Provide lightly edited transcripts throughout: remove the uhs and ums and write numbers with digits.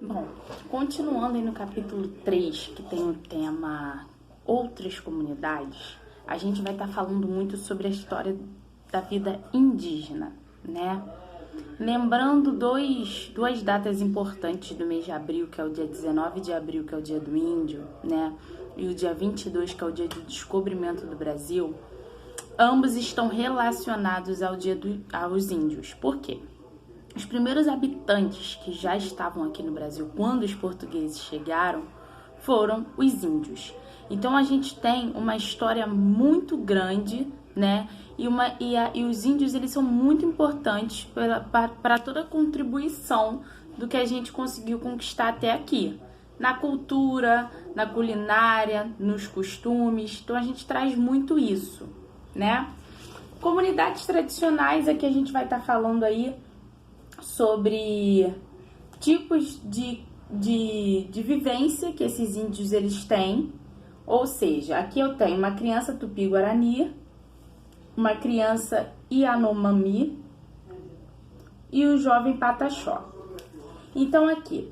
Bom, continuando aí no capítulo 3, que tem o tema Outras Comunidades, a gente vai estar falando muito sobre a história da vida indígena, né? Lembrando duas datas importantes do mês de abril, que é o dia 19 de abril, que é o dia do índio, né? E o dia 22, que é o dia do descobrimento do Brasil, ambos estão relacionados aos índios. Por quê? Os primeiros habitantes que já estavam aqui no Brasil quando os portugueses chegaram foram os índios. Então a gente tem uma história muito grande, né? E os índios, eles são muito importantes para toda a contribuição do que a gente conseguiu conquistar até aqui. Na cultura, na culinária, nos costumes. Então a gente traz muito isso, né? Comunidades tradicionais, aqui a gente vai estar falando aí sobre tipos de vivência que esses índios eles têm. Ou seja, aqui eu tenho uma criança Tupi-Guarani, uma criança Yanomami e o jovem Pataxó. Então aqui,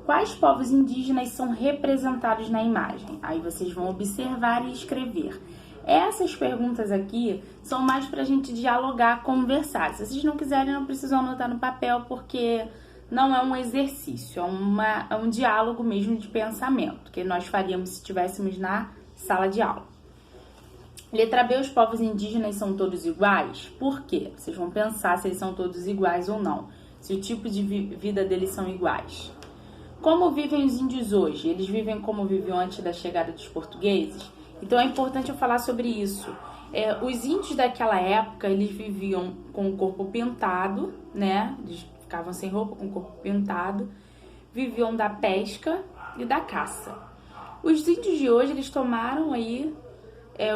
quais povos indígenas são representados na imagem? Aí vocês vão observar e escrever. Essas perguntas aqui são mais para a gente dialogar, conversar. Se vocês não quiserem, não precisam anotar no papel, porque não é um exercício, é um diálogo mesmo de pensamento, que nós faríamos se estivéssemos na sala de aula. Letra B, os povos indígenas são todos iguais? Por quê? Vocês vão pensar se eles são todos iguais ou não, se o tipo de vida deles são iguais. Como vivem os índios hoje? Eles vivem como viviam antes da chegada dos portugueses? Então é importante eu falar sobre isso. Os índios daquela época, eles viviam com o corpo pintado, né? Eles ficavam sem roupa, com o corpo pintado. Viviam da pesca e da caça. Os índios de hoje, eles tomaram aí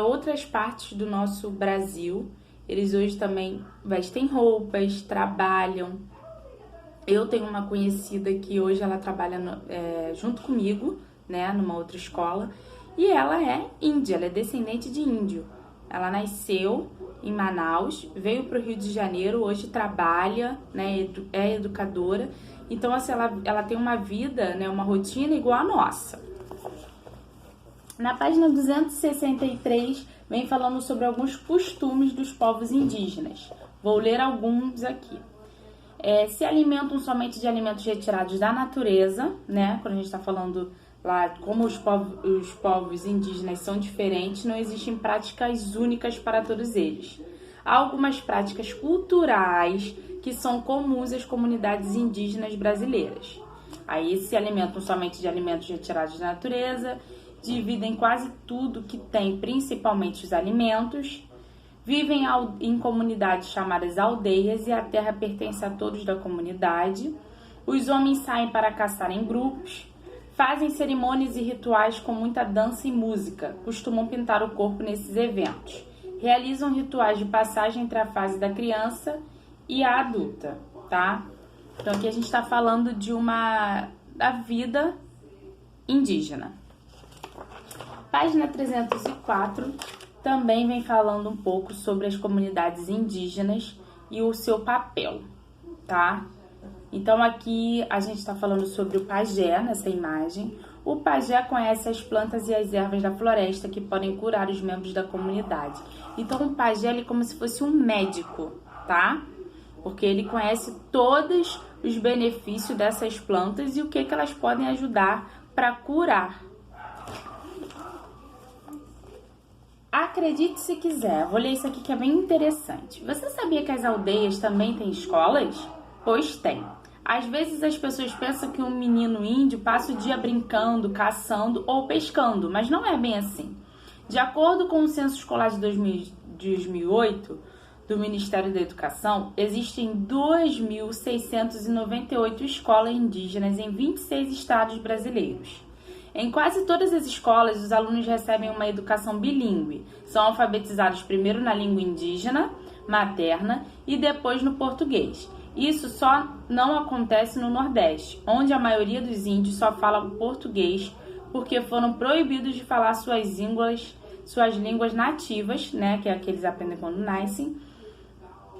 outras partes do nosso Brasil. Eles hoje também vestem roupas, trabalham. Eu tenho uma conhecida que hoje ela trabalha junto comigo, né? Numa outra escola. E ela é índia, ela é descendente de índio. Ela nasceu em Manaus, veio para o Rio de Janeiro, hoje trabalha, né, é educadora. Então, assim, ela tem uma vida, né, uma rotina igual a nossa. Na página 263, vem falando sobre alguns costumes dos povos indígenas. Vou ler alguns aqui. Se alimentam somente de alimentos retirados da natureza, né, quando a gente está falando lá, como os povos indígenas são diferentes, não existem práticas únicas para todos eles. Há algumas práticas culturais que são comuns às comunidades indígenas brasileiras. Aí se alimentam somente de alimentos retirados da natureza, dividem quase tudo que tem, principalmente os alimentos, vivem em comunidades chamadas aldeias e a terra pertence a todos da comunidade. Os homens saem para caçar em grupos, fazem cerimônias e rituais com muita dança e música, costumam pintar o corpo nesses eventos. Realizam rituais de passagem entre a fase da criança e a adulta, tá? Então aqui a gente está falando da vida indígena. Página 304 também vem falando um pouco sobre as comunidades indígenas e o seu papel, tá? Então aqui a gente está falando sobre o pajé nessa imagem. O pajé conhece as plantas e as ervas da floresta que podem curar os membros da comunidade. Então o pajé ele é como se fosse um médico, tá? Porque ele conhece todos os benefícios dessas plantas e o que elas podem ajudar para curar. Acredite se quiser, vou ler isso aqui que é bem interessante. Você sabia que as aldeias também têm escolas? Pois tem. Às vezes as pessoas pensam que um menino índio passa o dia brincando, caçando ou pescando, mas não é bem assim. De acordo com o Censo Escolar de 2008, do Ministério da Educação, existem 2.698 escolas indígenas em 26 estados brasileiros. Em quase todas as escolas, os alunos recebem uma educação bilíngue. São alfabetizados primeiro na língua indígena, materna, e depois no português. Isso só não acontece no Nordeste, onde a maioria dos índios só fala português porque foram proibidos de falar suas línguas nativas, né, que é a que eles aprendem quando nascem,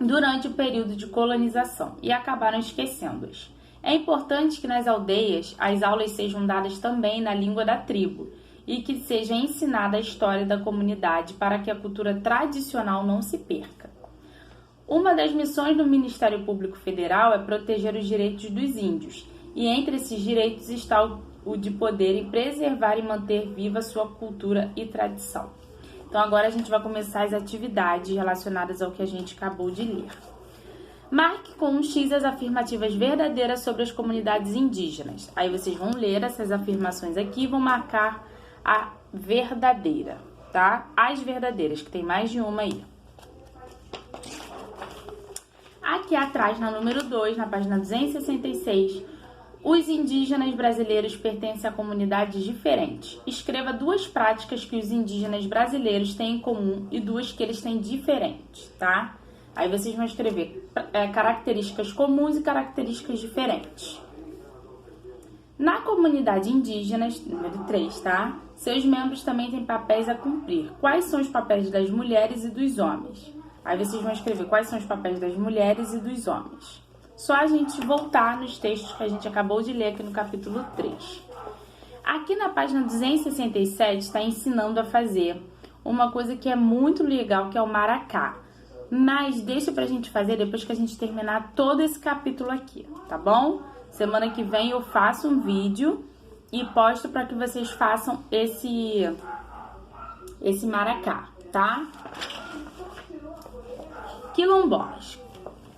durante o período de colonização e acabaram esquecendo-as. É importante que nas aldeias as aulas sejam dadas também na língua da tribo e que seja ensinada a história da comunidade para que a cultura tradicional não se perca. Uma das missões do Ministério Público Federal é proteger os direitos dos índios, e entre esses direitos está o de poderem preservar e manter viva sua cultura e tradição. Então agora a gente vai começar as atividades relacionadas ao que a gente acabou de ler. Marque com um X as afirmativas verdadeiras sobre as comunidades indígenas. Aí vocês vão ler essas afirmações aqui e vão marcar a verdadeira, tá? As verdadeiras, que tem mais de uma aí. Aqui atrás, na número 2, na página 266, os indígenas brasileiros pertencem a comunidades diferentes. Escreva 2 práticas que os indígenas brasileiros têm em comum e 2 que eles têm diferentes, tá? Aí vocês vão escrever características comuns e características diferentes. Na comunidade indígena, número 3, tá? Seus membros também têm papéis a cumprir. Quais são os papéis das mulheres e dos homens? Aí vocês vão escrever quais são os papéis das mulheres e dos homens. Só a gente voltar nos textos que a gente acabou de ler aqui no capítulo 3. Aqui na página 267 está ensinando a fazer uma coisa que é muito legal, que é o maracá. Mas deixa pra gente fazer depois que a gente terminar todo esse capítulo aqui, tá bom? Semana que vem eu faço um vídeo e posto para que vocês façam esse maracá, tá? Quilombolas.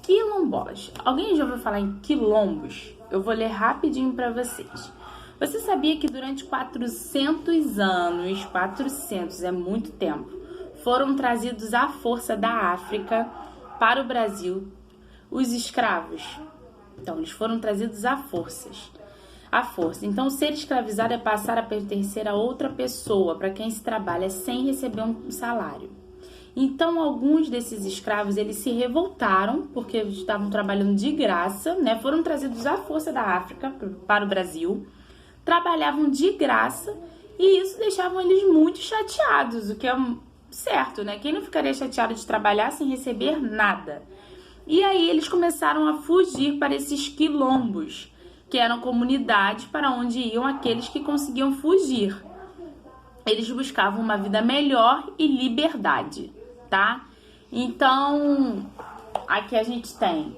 Quilombolas. Alguém já ouviu falar em quilombos? Eu vou ler rapidinho para vocês. Você sabia que durante 400 anos, 400 é muito tempo, foram trazidos à força da África para o Brasil os escravos? Então, eles foram trazidos à força. Então, ser escravizado é passar a pertencer a outra pessoa para quem se trabalha sem receber um salário. Então, alguns desses escravos, eles se revoltaram porque eles estavam trabalhando de graça, né? Foram trazidos à força da África para o Brasil, trabalhavam de graça e isso deixava eles muito chateados, o que é certo, né? Quem não ficaria chateado de trabalhar sem receber nada? E aí eles começaram a fugir para esses quilombos, que eram comunidades para onde iam aqueles que conseguiam fugir. Eles buscavam uma vida melhor e liberdade, tá? Então, aqui a gente tem: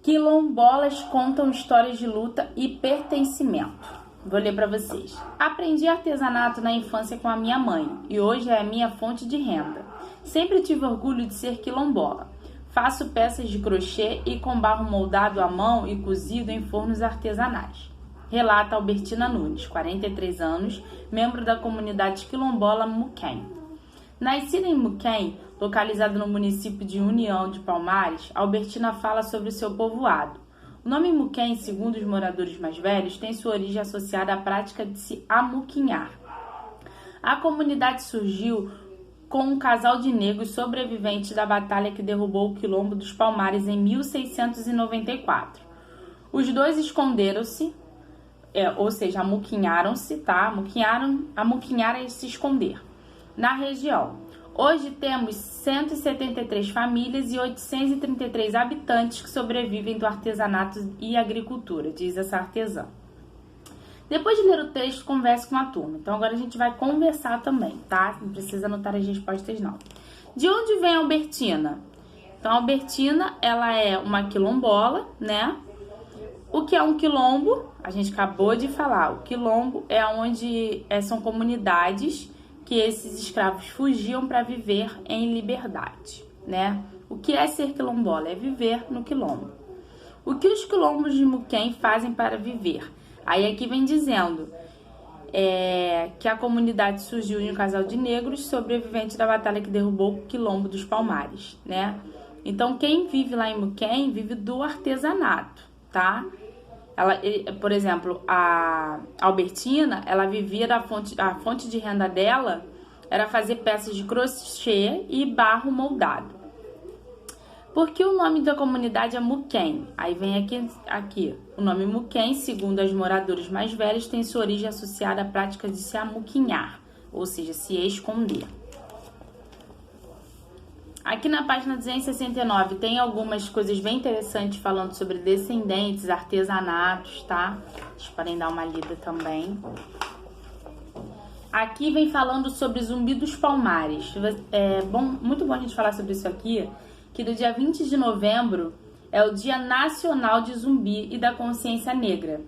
quilombolas contam histórias de luta e pertencimento. Vou ler para vocês. Aprendi artesanato na infância com a minha mãe e hoje é a minha fonte de renda. Sempre tive orgulho de ser quilombola. Faço peças de crochê e com barro moldado à mão e cozido em fornos artesanais. Relata Albertina Nunes, 43 anos, membro da comunidade quilombola Muquem. Nascida em Muquem, localizado no município de União de Palmares, Albertina fala sobre o seu povoado. O nome Muquem, segundo os moradores mais velhos, tem sua origem associada à prática de se amuquinhar. A comunidade surgiu com um casal de negros sobreviventes da batalha que derrubou o Quilombo dos Palmares em 1694. Os dois esconderam-se, ou seja, amuquinharam-se, tá? Amuquinhar é se esconder, na região. Hoje temos 173 famílias e 833 habitantes que sobrevivem do artesanato e agricultura, diz essa artesã. Depois de ler o texto, converse com a turma. Então agora a gente vai conversar também, tá? Não precisa anotar as respostas, não. De onde vem a Albertina? Então a Albertina, ela é uma quilombola, né? O que é um quilombo? A gente acabou de falar. O quilombo é onde são comunidades que esses escravos fugiam para viver em liberdade, né? O que é ser quilombola? É viver no quilombo. O que os quilombos de Muquem fazem para viver? Aí aqui vem dizendo que a comunidade surgiu de um casal de negros sobreviventes da batalha que derrubou o Quilombo dos Palmares, né? Então, quem vive lá em Muquem vive do artesanato, tá? Por exemplo, a Albertina, ela vivia a fonte de renda dela era fazer peças de crochê e barro moldado. Por que o nome da comunidade é Muquem? Aí vem aqui. O nome Muquem, segundo os moradores mais velhos, tem sua origem associada à prática de se amuquinhar, ou seja, se esconder. Aqui na página 269 tem algumas coisas bem interessantes falando sobre descendentes, artesanatos, tá? Vocês podem dar uma lida também. Aqui vem falando sobre Zumbi dos Palmares. Muito bom a gente falar sobre isso aqui, que do dia 20 de novembro é o Dia Nacional de Zumbi e da Consciência Negra.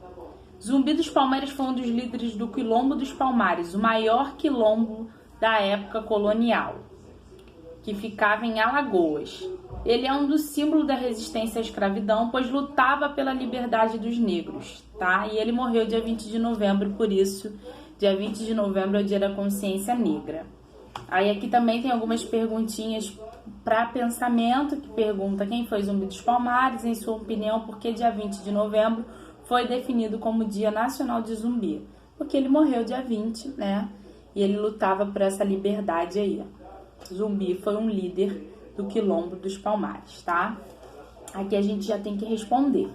Zumbi dos Palmares foi um dos líderes do Quilombo dos Palmares, o maior quilombo da época colonial, que ficava em Alagoas. Ele é um dos símbolos da resistência à escravidão, pois lutava pela liberdade dos negros, tá? E ele morreu dia 20 de novembro, por isso, dia 20 de novembro é o Dia da Consciência Negra. Aí aqui também tem algumas perguntinhas para pensamento, que pergunta quem foi Zumbi dos Palmares, em sua opinião, por que dia 20 de novembro foi definido como Dia Nacional de Zumbi? Porque ele morreu dia 20, né? E ele lutava por essa liberdade aí. Zumbi foi um líder do Quilombo dos Palmares, tá? Aqui a gente já tem que responder.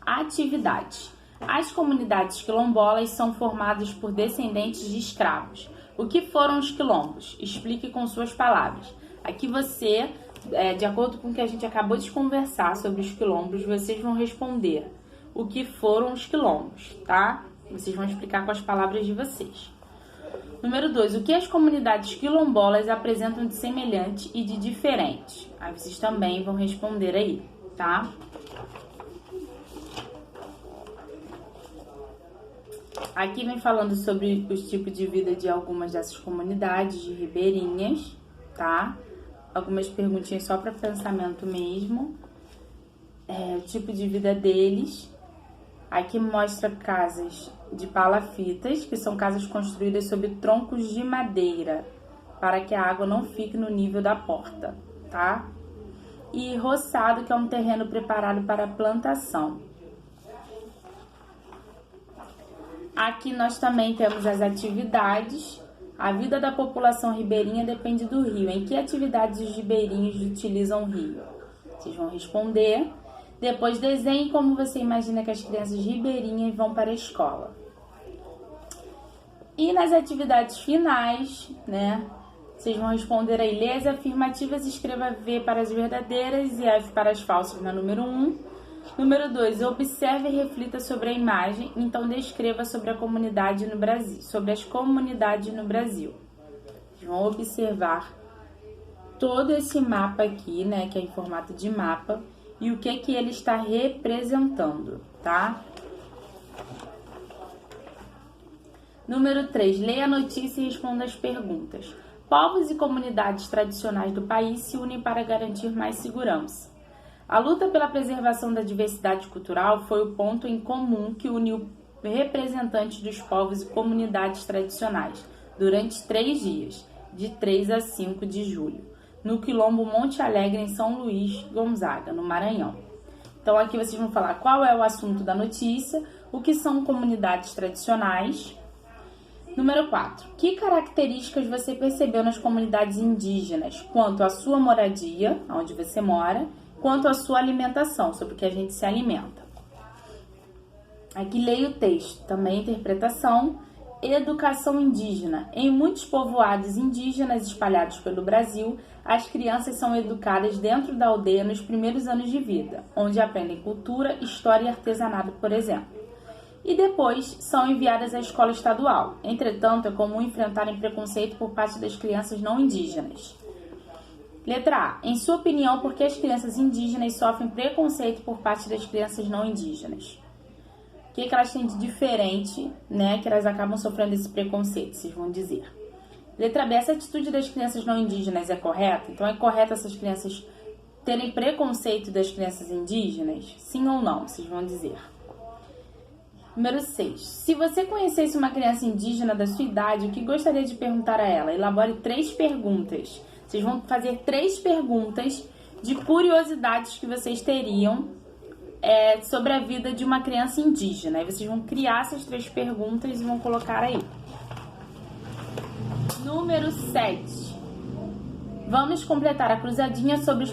Atividade. As comunidades quilombolas são formadas por descendentes de escravos. O que foram os quilombos? Explique com suas palavras. Aqui você, de acordo com o que a gente acabou de conversar sobre os quilombos, vocês vão responder o que foram os quilombos, tá? Vocês vão explicar com as palavras de vocês. Número 2. O que as comunidades quilombolas apresentam de semelhante e de diferente? Aí vocês também vão responder aí, tá? Aqui vem falando sobre os tipos de vida de algumas dessas comunidades de ribeirinhas, tá? Algumas perguntinhas só para pensamento mesmo. O tipo de vida deles. Aqui mostra casas de palafitas, que são casas construídas sobre troncos de madeira, para que a água não fique no nível da porta, tá? E roçado, que é um terreno preparado para a plantação. Aqui nós também temos as atividades. A vida da população ribeirinha depende do rio. Em que atividades os ribeirinhos utilizam o rio? Vocês vão responder. Depois, desenhe como você imagina que as crianças ribeirinhas vão para a escola. E nas atividades finais, né? Vocês vão responder aí. Lê as afirmativas e escreva V para as verdadeiras e F para as falsas na número 1. Número 2. Observe e reflita sobre a imagem. Então, descreva sobre a comunidade no Brasil. Sobre as comunidades no Brasil. Vocês vão observar todo esse mapa aqui, né? Que é em formato de mapa. E o que ele está representando, tá? Número 3. Leia a notícia e responda as perguntas. Povos e comunidades tradicionais do país se unem para garantir mais segurança. A luta pela preservação da diversidade cultural foi o ponto em comum que uniu representantes dos povos e comunidades tradicionais durante 3 dias, de 3 a 5 de julho, no Quilombo Monte Alegre, em São Luís Gonzaga, no Maranhão. Então aqui vocês vão falar qual é o assunto da notícia, o que são comunidades tradicionais. Número 4. Que características você percebeu nas comunidades indígenas quanto à sua moradia, onde você mora, quanto à sua alimentação, sobre o que a gente se alimenta. Aqui leia o texto, também interpretação. Educação indígena. Em muitos povoados indígenas espalhados pelo Brasil, as crianças são educadas dentro da aldeia nos primeiros anos de vida, onde aprendem cultura, história e artesanato, por exemplo. E depois são enviadas à escola estadual. Entretanto, é comum enfrentarem preconceito por parte das crianças não indígenas. Letra A. Em sua opinião, por que as crianças indígenas sofrem preconceito por parte das crianças não indígenas? O que elas têm de diferente, né, que elas acabam sofrendo esse preconceito, vocês vão dizer. Letra B. Essa atitude das crianças não indígenas é correta? Então, é correto essas crianças terem preconceito das crianças indígenas? Sim ou não? Vocês vão dizer. Número 6. Se você conhecesse uma criança indígena da sua idade, o que gostaria de perguntar a ela? Elabore 3 perguntas. Vocês vão fazer 3 perguntas de curiosidades que vocês teriam sobre a vida de uma criança indígena. Aí vocês vão criar essas 3 perguntas e vão colocar aí. Número 7. Vamos completar a cruzadinha sobre os